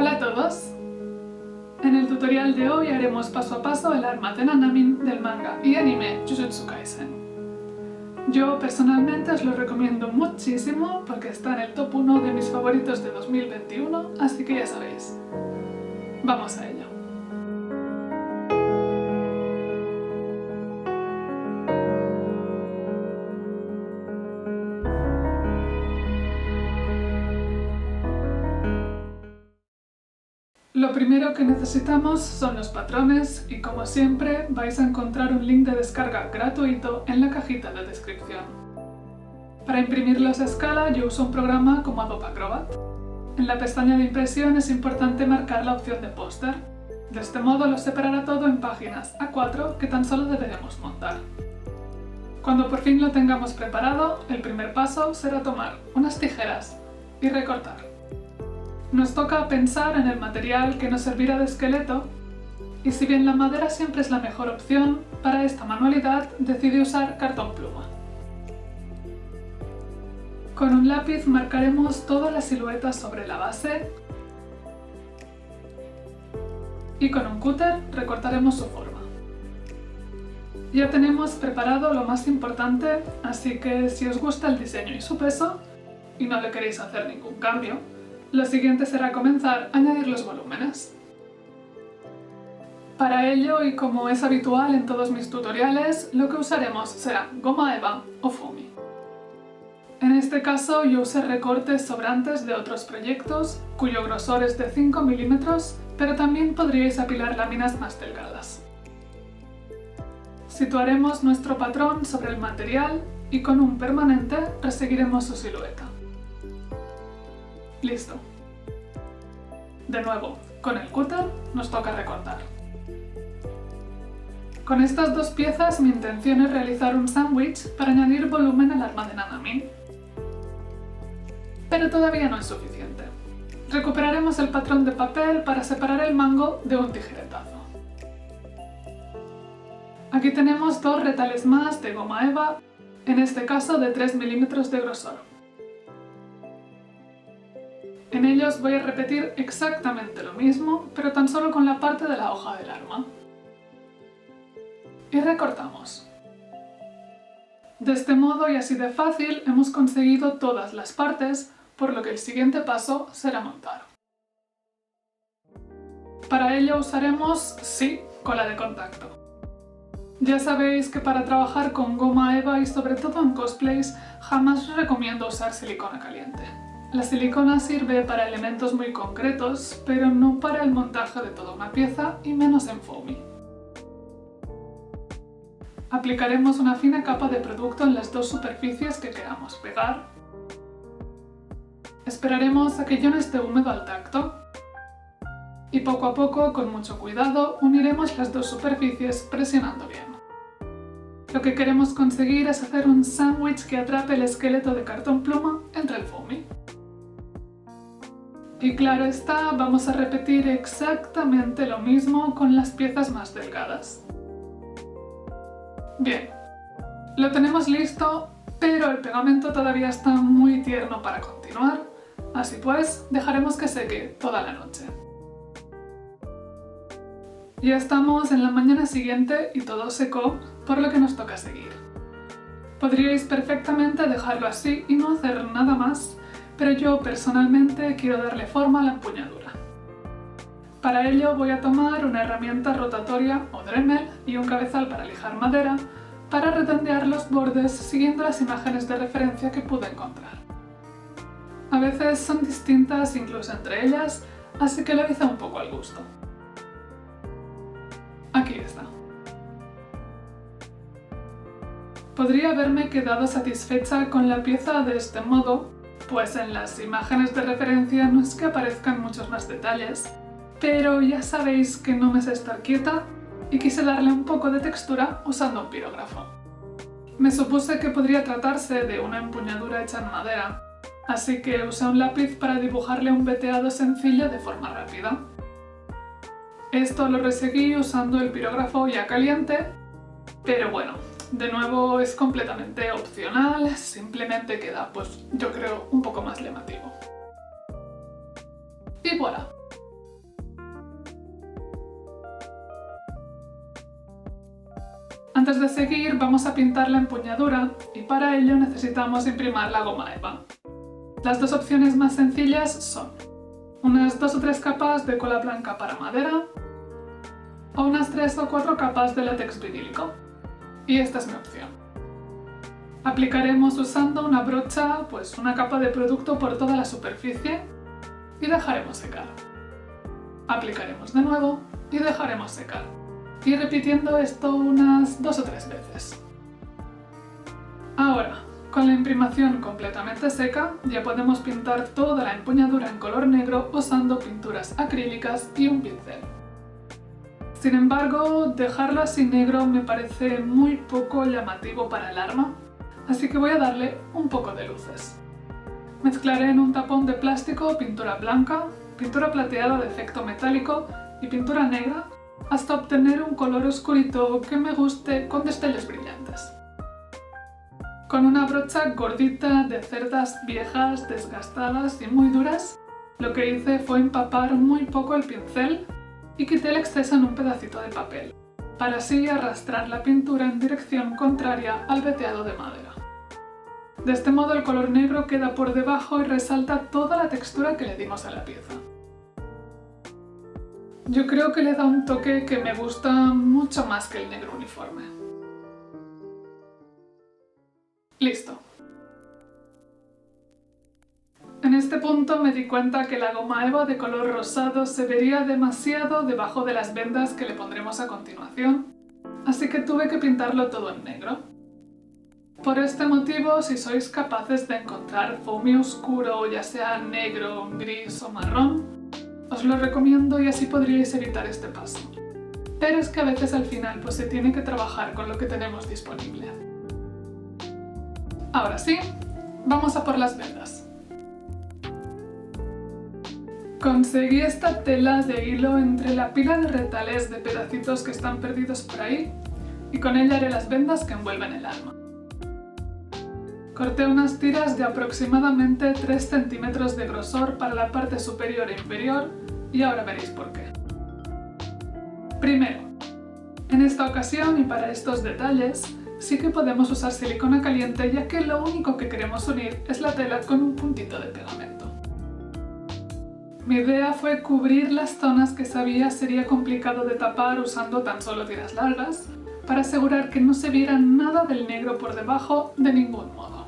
Hola a todos. En el tutorial de hoy haremos paso a paso el arma de Nanamin del manga y anime Jujutsu Kaisen. Yo personalmente os lo recomiendo muchísimo porque está en el top 1 de mis favoritos de 2021, así que ya sabéis. Vamos a ello. Lo primero que necesitamos son los patrones y, como siempre, vais a encontrar un link de descarga gratuito en la cajita de descripción. Para imprimirlos a escala yo uso un programa como Adobe Acrobat. En la pestaña de impresión es importante marcar la opción de póster. De este modo lo separará todo en páginas A4 que tan solo deberemos montar. Cuando por fin lo tengamos preparado, el primer paso será tomar unas tijeras y recortar. Nos toca pensar en el material que nos servirá de esqueleto, y si bien la madera siempre es la mejor opción, para esta manualidad decidí usar cartón pluma. Con un lápiz marcaremos toda la silueta sobre la base y con un cúter recortaremos su forma. Ya tenemos preparado lo más importante, así que si os gusta el diseño y su peso, y no le queréis hacer ningún cambio, lo siguiente será comenzar a añadir los volúmenes. Para ello, y como es habitual en todos mis tutoriales, lo que usaremos será goma eva o foamy. En este caso yo usé recortes sobrantes de otros proyectos, cuyo grosor es de 5 milímetros, pero también podríais apilar láminas más delgadas. Situaremos nuestro patrón sobre el material y con un permanente reseguiremos su silueta. Listo. De nuevo, con el cúter nos toca recortar. Con estas dos piezas mi intención es realizar un sándwich para añadir volumen al arma de Nanamin. Pero todavía no es suficiente. Recuperaremos el patrón de papel para separar el mango de un tijeretazo. Aquí tenemos dos retales más de goma eva, en este caso de 3 milímetros de grosor. En ellos voy a repetir exactamente lo mismo, pero tan solo con la parte de la hoja del arma. Y recortamos. De este modo y así de fácil hemos conseguido todas las partes, por lo que el siguiente paso será montar. Para ello usaremos, sí, cola de contacto. Ya sabéis que para trabajar con goma eva y sobre todo en cosplays, jamás recomiendo usar silicona caliente. La silicona sirve para elementos muy concretos, pero no para el montaje de toda una pieza y menos en foamy. Aplicaremos una fina capa de producto en las dos superficies que queramos pegar. Esperaremos a que ya no esté húmedo al tacto. Y poco a poco, con mucho cuidado, uniremos las dos superficies presionando bien. Lo que queremos conseguir es hacer un sándwich que atrape el esqueleto de cartón pluma entre el foamy. Y claro está, vamos a repetir exactamente lo mismo con las piezas más delgadas. Bien, lo tenemos listo, pero el pegamento todavía está muy tierno para continuar, así pues dejaremos que seque toda la noche. Ya estamos en la mañana siguiente y todo secó, por lo que nos toca seguir. Podríais perfectamente dejarlo así y no hacer nada más, pero yo personalmente quiero darle forma a la empuñadura. Para ello voy a tomar una herramienta rotatoria o Dremel y un cabezal para lijar madera para redondear los bordes siguiendo las imágenes de referencia que pude encontrar. A veces son distintas incluso entre ellas, así que lo hice un poco al gusto. Aquí está. Podría haberme quedado satisfecha con la pieza de este modo, pues en las imágenes de referencia no es que aparezcan muchos más detalles, pero ya sabéis que no me sé estar quieta y quise darle un poco de textura usando un pirógrafo. Me supuse que podría tratarse de una empuñadura hecha en madera, así que usé un lápiz para dibujarle un veteado sencillo de forma rápida. Esto lo reseguí usando el pirógrafo ya caliente, pero bueno, de nuevo es completamente opcional, simplemente queda, pues yo creo, un poco más llamativo. Y voilà, Antes de seguir vamos a pintar la empuñadura y para ello necesitamos imprimir la goma eva. Las dos opciones más sencillas son unas 2 o 3 capas de cola blanca para madera o unas 3 o 4 capas de látex vinílico. Y esta es mi opción. Aplicaremos usando una brocha, pues una capa de producto por toda la superficie y dejaremos secar. Aplicaremos de nuevo y dejaremos secar. Y repitiendo esto unas 2 o 3 veces. Ahora, con la imprimación completamente seca, ya podemos pintar toda la empuñadura en color negro usando pinturas acrílicas y un pincel. Sin embargo, dejarlo así negro me parece muy poco llamativo para el arma, así que voy a darle un poco de luces. Mezclaré en un tapón de plástico pintura blanca, pintura plateada de efecto metálico y pintura negra hasta obtener un color oscurito que me guste con destellos brillantes. Con una brocha gordita de cerdas viejas, desgastadas y muy duras, lo que hice fue empapar muy poco el pincel y quité el exceso en un pedacito de papel, para así arrastrar la pintura en dirección contraria al veteado de madera. De este modo el color negro queda por debajo y resalta toda la textura que le dimos a la pieza. Yo creo que le da un toque que me gusta mucho más que el negro uniforme. Listo. En este punto me di cuenta que la goma eva de color rosado se vería demasiado debajo de las vendas que le pondremos a continuación, así que tuve que pintarlo todo en negro. Por este motivo, si sois capaces de encontrar foamy oscuro, ya sea negro, gris o marrón, os lo recomiendo y así podríais evitar este paso. Pero es que a veces al final pues se tiene que trabajar con lo que tenemos disponible. Ahora sí, vamos a por las vendas. Conseguí esta tela de hilo entre la pila de retales de pedacitos que están perdidos por ahí y con ella haré las vendas que envuelven el arma. Corté unas tiras de aproximadamente 3 centímetros de grosor para la parte superior e inferior y ahora veréis por qué. Primero, en esta ocasión y para estos detalles sí que podemos usar silicona caliente ya que lo único que queremos unir es la tela con un puntito de pegamento. Mi idea fue cubrir las zonas que sabía sería complicado de tapar usando tan solo tiras largas para asegurar que no se viera nada del negro por debajo de ningún modo.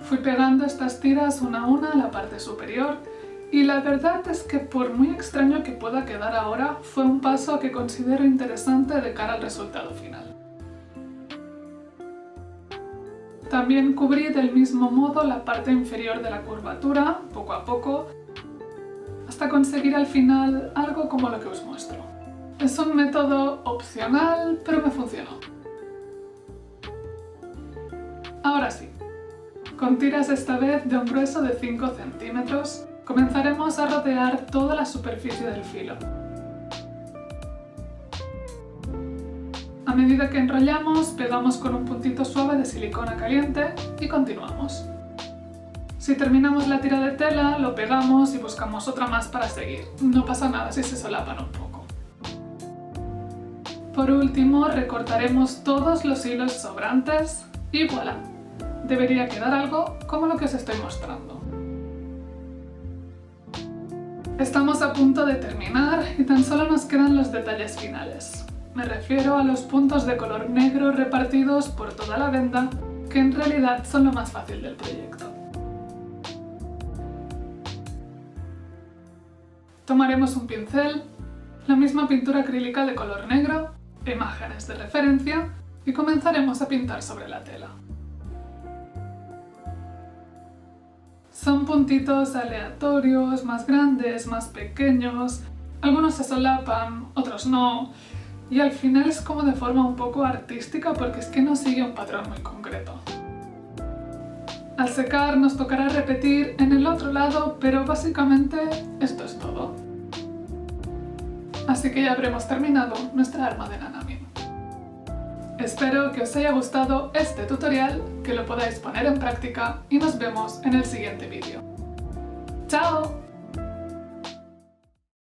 Fui pegando estas tiras una a una a la parte superior y la verdad es que por muy extraño que pueda quedar ahora, fue un paso que considero interesante de cara al resultado final. También cubrí del mismo modo la parte inferior de la curvatura, poco a poco, hasta conseguir al final algo como lo que os muestro. Es un método opcional, pero me funcionó. Ahora sí. Con tiras esta vez de un grueso de 5 centímetros, comenzaremos a rodear toda la superficie del filo. A medida que enrollamos, pegamos con un puntito suave de silicona caliente y continuamos. Si terminamos la tira de tela, lo pegamos y buscamos otra más para seguir. No pasa nada si se solapan un poco. Por último, recortaremos todos los hilos sobrantes y voilà. Debería quedar algo como lo que os estoy mostrando. Estamos a punto de terminar y tan solo nos quedan los detalles finales. Me refiero a los puntos de color negro repartidos por toda la venda, que en realidad son lo más fácil del proyecto. Tomaremos un pincel, la misma pintura acrílica de color negro, imágenes de referencia y comenzaremos a pintar sobre la tela. Son puntitos aleatorios, más grandes, más pequeños, algunos se solapan, otros no, y al final es como de forma un poco artística porque es que no sigue un patrón muy concreto. Al secar nos tocará repetir en el otro lado, pero básicamente esto es todo. Así que ya habremos terminado nuestra arma de Nanami. Espero que os haya gustado este tutorial, que lo podáis poner en práctica y nos vemos en el siguiente vídeo. ¡Chao!